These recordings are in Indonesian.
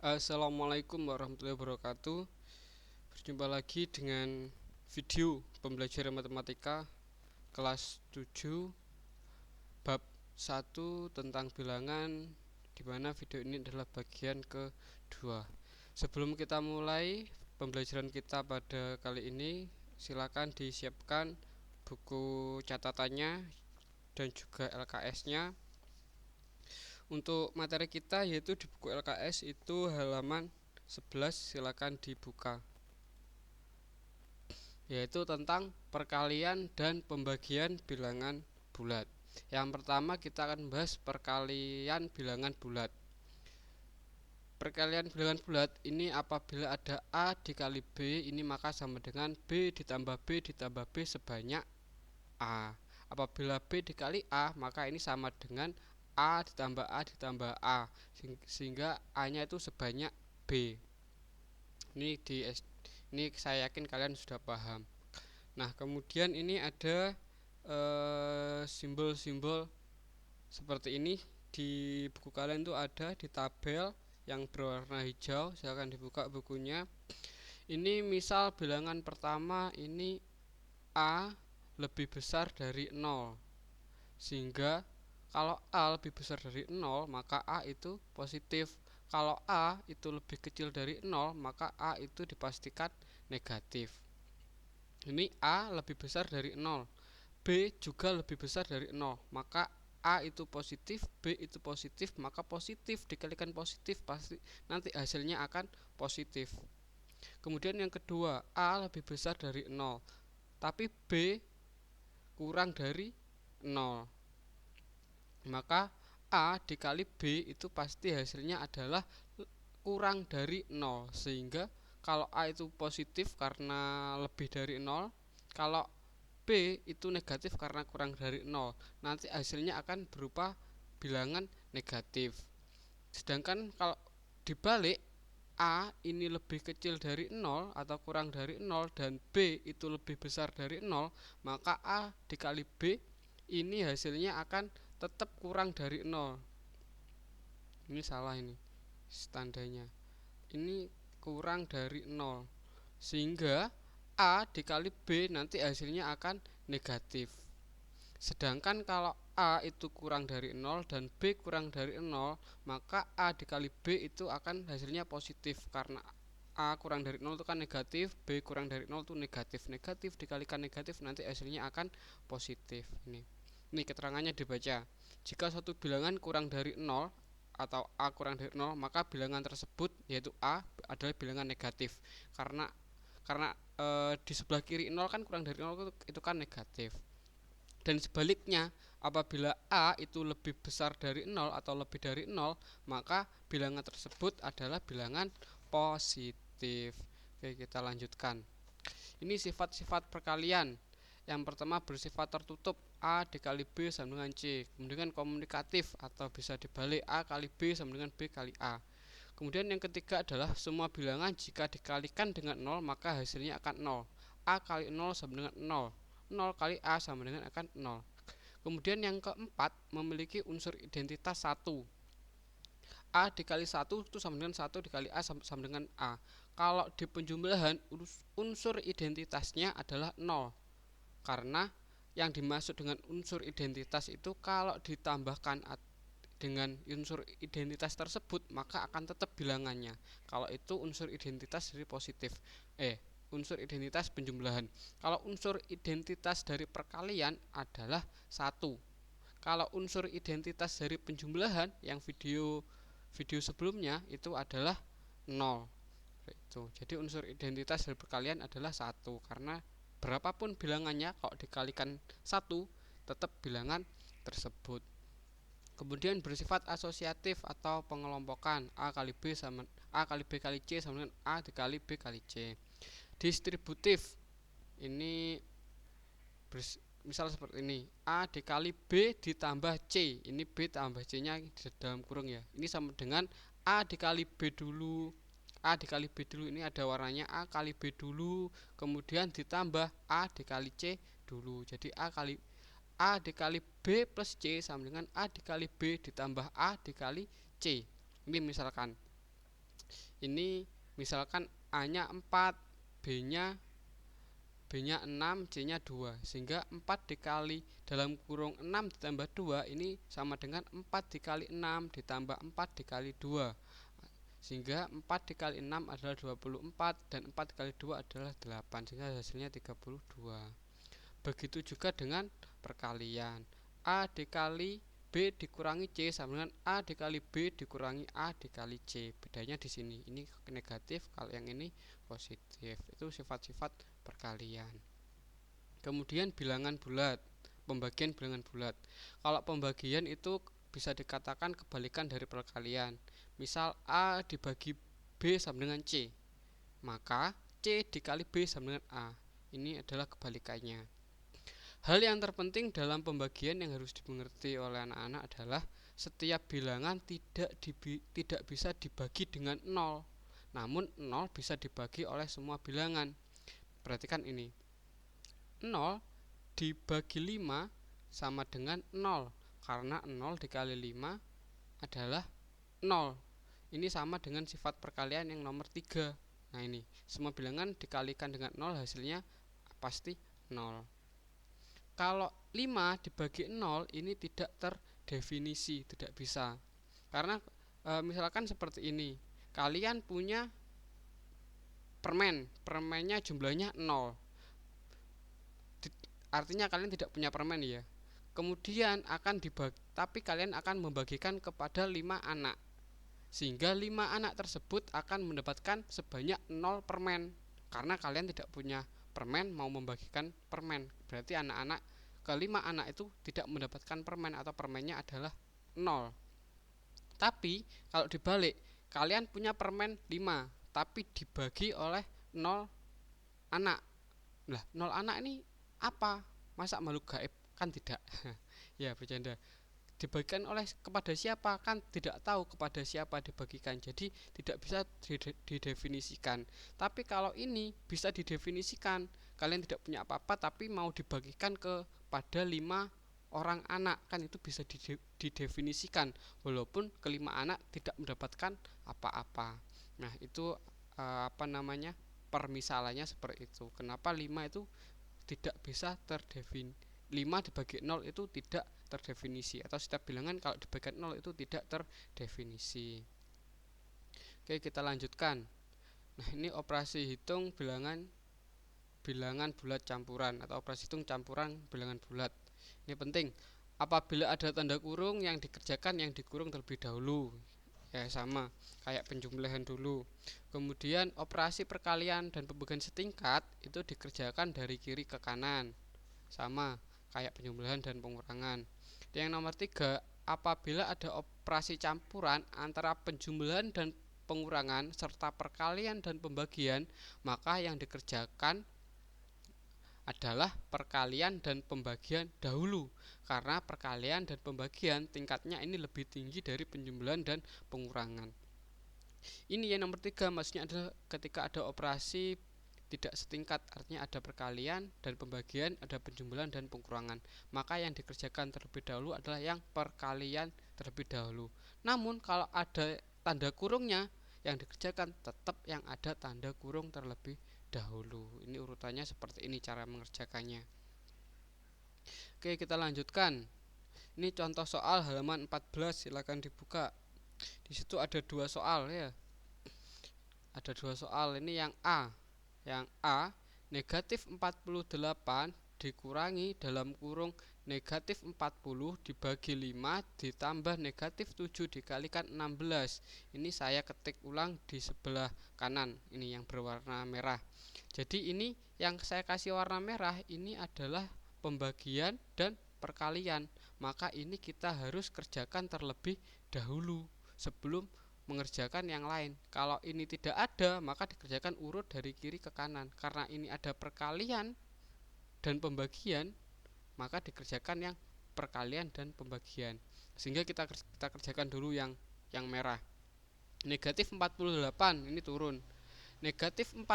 Assalamualaikum warahmatullahi wabarakatuh. Berjumpa lagi dengan video pembelajaran matematika kelas 7 bab 1 tentang bilangan, di mana video ini adalah bagian kedua. Sebelum kita mulai pembelajaran kita pada kali ini, silakan disiapkan buku catatannya dan juga LKS-nya. Untuk materi kita yaitu di buku LKS itu halaman 11, silakan dibuka, yaitu tentang perkalian dan pembagian bilangan bulat. Yang pertama kita akan bahas perkalian bilangan bulat. Perkalian bilangan bulat ini apabila ada A dikali B, ini maka sama dengan B ditambah B ditambah B sebanyak A. Apabila B dikali A, maka ini sama dengan A ditambah A ditambah A, sehingga A nya itu sebanyak B. Ini saya yakin kalian sudah paham. Nah, kemudian ini ada simbol-simbol seperti ini di buku kalian tuh ada di tabel yang berwarna hijau. Silahkan dibuka bukunya. Ini misal bilangan pertama ini A lebih besar dari 0, sehingga kalau A lebih besar dari 0 maka A itu positif. Kalau A itu lebih kecil dari 0 maka A itu dipastikan negatif. Ini A lebih besar dari 0, B juga lebih besar dari 0, maka A itu positif, B itu positif, maka positif dikalikan positif pasti nanti hasilnya akan positif. Kemudian yang kedua, A lebih besar dari 0 tapi B kurang dari 0, maka A dikali B itu pasti hasilnya adalah kurang dari 0, sehingga kalau A itu positif karena lebih dari 0, kalau B itu negatif karena kurang dari 0, nanti hasilnya akan berupa bilangan negatif. Sedangkan kalau dibalik, A ini lebih kecil dari 0 atau kurang dari 0 dan B itu lebih besar dari 0, maka A dikali B ini hasilnya akan tetap kurang dari 0. Ini salah, ini tandanya, ini kurang dari 0, sehingga A dikali B nanti hasilnya akan negatif. Sedangkan kalau A itu kurang dari 0 dan B kurang dari 0, maka A dikali B itu akan hasilnya positif, karena A kurang dari 0 itu kan negatif, B kurang dari 0 itu negatif. Negatif dikalikan negatif nanti hasilnya akan positif. Ini keterangannya dibaca. Jika suatu bilangan kurang dari 0 atau A kurang dari 0, maka bilangan tersebut yaitu A adalah bilangan negatif. Karena di sebelah kiri 0 kan kurang dari 0 itu kan negatif. Dan sebaliknya, apabila A itu lebih besar dari 0 atau lebih dari 0, maka bilangan tersebut adalah bilangan positif. Oke, kita lanjutkan. Ini sifat-sifat perkalian. Yang pertama bersifat tertutup, A dikali B sama dengan C. Kemudian komunikatif atau bisa dibalik, A kali B sama dengan B kali A. Kemudian yang ketiga adalah semua bilangan jika dikalikan dengan 0 maka hasilnya akan 0. A kali 0 sama dengan 0. 0 kali A sama dengan akan 0. Kemudian yang keempat memiliki unsur identitas 1. A dikali 1 itu sama dengan 1 dikali A sama dengan A. Kalau di penjumlahan unsur identitasnya adalah 0, karena yang dimaksud dengan unsur identitas itu kalau ditambahkan dengan unsur identitas tersebut maka akan tetap bilangannya. Kalau itu unsur identitas dari positif, unsur identitas penjumlahan. Kalau unsur identitas dari perkalian adalah 1. Kalau unsur identitas dari penjumlahan yang video sebelumnya itu adalah 0. Jadi unsur identitas dari perkalian adalah 1, karena berapapun bilangannya kalau dikalikan 1 tetap bilangan tersebut. Kemudian bersifat asosiatif atau pengelompokan, A kali B kali C sama dengan A dikali B kali C. Distributif, ini misal seperti ini, A dikali B ditambah C, ini B tambah C nya di dalam kurung ya, ini sama dengan A dikali B dulu. A dikali B dulu ini ada warnanya, A kali B dulu, kemudian ditambah A dikali C dulu. Jadi A dikali B plus C sama dengan A dikali B ditambah A dikali C. Ini misalkan. Ini misalkan A-nya 4, B-nya 6, C-nya 2, sehingga 4 dikali dalam kurung 6 ditambah 2 ini sama dengan 4 dikali 6 ditambah 4 dikali 2, sehingga 4 dikali 6 adalah 24 dan 4 dikali 2 adalah 8, sehingga hasilnya 32. Begitu juga dengan perkalian, A dikali B dikurangi C sama dengan A dikali B dikurangi A dikali C. Bedanya di sini, ini negatif, kalau yang ini positif. Itu sifat-sifat perkalian. Kemudian bilangan bulat, pembagian bilangan bulat. Kalau pembagian itu bisa dikatakan kebalikan dari perkalian. Misal A dibagi B sama dengan C, maka C dikali B sama dengan A. Ini adalah kebalikannya. Hal yang terpenting dalam pembagian yang harus dimengerti oleh anak-anak adalah setiap bilangan tidak bisa dibagi dengan 0. Namun 0 bisa dibagi oleh semua bilangan. Perhatikan ini. 0 dibagi 5 sama dengan 0, karena 0 dikali 5 adalah 0. Ini sama dengan sifat perkalian yang nomor 3. Nah ini, semua bilangan dikalikan dengan 0 hasilnya pasti 0. Kalau 5 dibagi 0 ini tidak terdefinisi, tidak bisa. Karena misalkan seperti ini, kalian punya permennya jumlahnya 0, artinya kalian tidak punya permen ya. Kemudian akan dibagi, tapi kalian akan membagikan kepada 5 anak, sehingga 5 anak tersebut akan mendapatkan sebanyak 0 permen. Karena kalian tidak punya permen, mau membagikan permen, berarti anak-anak kelima anak itu tidak mendapatkan permen atau permennya adalah 0. Tapi kalau dibalik, kalian punya permen 5 tapi dibagi oleh 0 anak. Lah 0 anak ini apa? Masa makhluk gaib? Kan tidak. Ya bercanda. Dibagikan oleh kepada siapa? Kan tidak tahu kepada siapa dibagikan. Jadi tidak bisa didefinisikan. Tapi kalau ini bisa didefinisikan. Kalian tidak punya apa-apa tapi mau dibagikan kepada 5 orang anak, kan itu bisa didefinisikan walaupun kelima anak tidak mendapatkan apa-apa. Nah itu permisalannya seperti itu. Kenapa 5 itu tidak bisa terdefinisi, 5 dibagi 0 itu tidak terdefinisi, atau setiap bilangan kalau dibagi 0 itu tidak terdefinisi. Oke, kita lanjutkan. Nah ini operasi hitung bilangan bulat campuran, atau operasi hitung campuran bilangan bulat. Ini penting. Apabila ada tanda kurung, yang dikerjakan yang dikurung terlebih dahulu. Ya sama kayak penjumlahan dulu. Kemudian operasi perkalian dan pembagian setingkat itu dikerjakan dari kiri ke kanan, sama kayak penjumlahan dan pengurangan. Yang nomor 3, apabila ada operasi campuran antara penjumlahan dan pengurangan serta perkalian dan pembagian, maka yang dikerjakan adalah perkalian dan pembagian dahulu, karena perkalian dan pembagian tingkatnya ini lebih tinggi dari penjumlahan dan pengurangan. Ini yang nomor 3, maksudnya adalah ketika ada operasi tidak setingkat, artinya ada perkalian dan pembagian, ada penjumlahan dan pengurangan, maka yang dikerjakan terlebih dahulu adalah yang perkalian terlebih dahulu. Namun kalau ada tanda kurungnya, yang dikerjakan tetap yang ada tanda kurung terlebih dahulu. Ini urutannya seperti ini cara mengerjakannya. Oke, kita lanjutkan. Ini contoh soal halaman 14, silakan dibuka. Di situ ada 2 soal ya. Ada 2 soal. Ini yang A. Yang A, negatif 48 dikurangi dalam kurung negatif 40 dibagi 5 ditambah negatif 7 dikalikan 16. Ini saya ketik ulang di sebelah kanan, ini yang berwarna merah. Jadi ini yang saya kasih warna merah ini adalah pembagian dan perkalian. Maka ini kita harus kerjakan terlebih dahulu sebelum mengerjakan yang lain. Kalau ini tidak ada, maka dikerjakan urut dari kiri ke kanan. Karena ini ada perkalian dan pembagian, maka dikerjakan yang perkalian dan pembagian. Sehingga kita kerjakan dulu yang merah. Negatif 48 ini turun. Negatif 40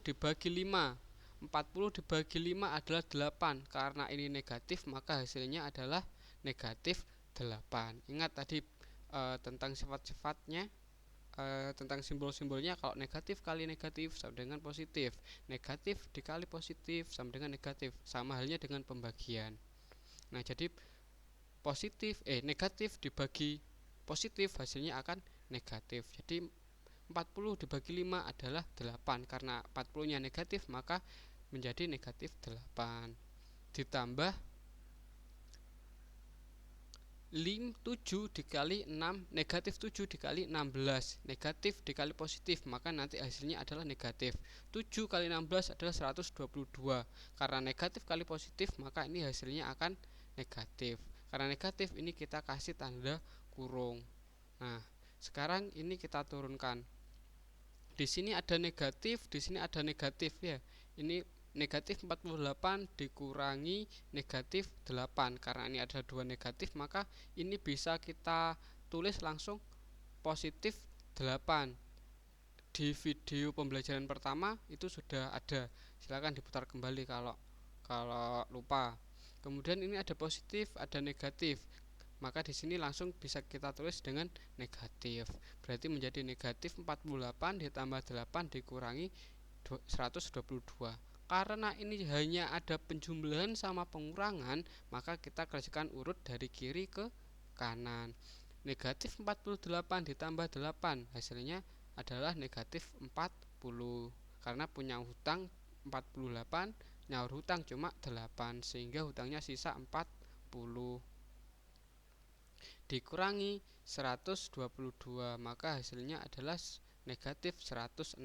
dibagi 5, 40 dibagi 5 adalah 8. Karena ini negatif, maka hasilnya adalah negatif 8. Ingat tadi tentang sifat-sifatnya. tentang simbol-simbolnya. Kalau negatif kali negatif sama dengan positif, negatif dikali positif sama dengan negatif, sama halnya dengan pembagian. Nah, jadi negatif dibagi positif hasilnya akan negatif. Jadi 40 dibagi 5 adalah 8. Karena 40 nya negatif maka menjadi negatif 8. Ditambah 7 dikali 6, negatif 7 dikali 16, negatif dikali positif, maka nanti hasilnya adalah negatif. 7 kali 16 adalah 122. Karena negatif kali positif maka ini hasilnya akan negatif. Karena negatif ini kita kasih tanda kurung. Nah, sekarang ini kita turunkan. Di sini ada negatif, di sini ada negatif ya. Ini negatif 48 dikurangi negatif 8. Karena ini ada dua negatif, maka ini bisa kita tulis langsung positif 8. Di video pembelajaran pertama itu sudah ada. Silahkan diputar kembali kalau lupa. Kemudian ini ada positif, ada negatif. Maka di sini langsung bisa kita tulis dengan negatif. Berarti menjadi negatif 48 ditambah 8 dikurangi 122. Karena ini hanya ada penjumlahan sama pengurangan, maka kita kerjakan urut dari kiri ke kanan. Negatif 48 ditambah 8 hasilnya adalah negatif 40. Karena punya hutang 48, nyaur hutang cuma 8, sehingga hutangnya sisa 40 dikurangi 122, maka hasilnya adalah negatif 162.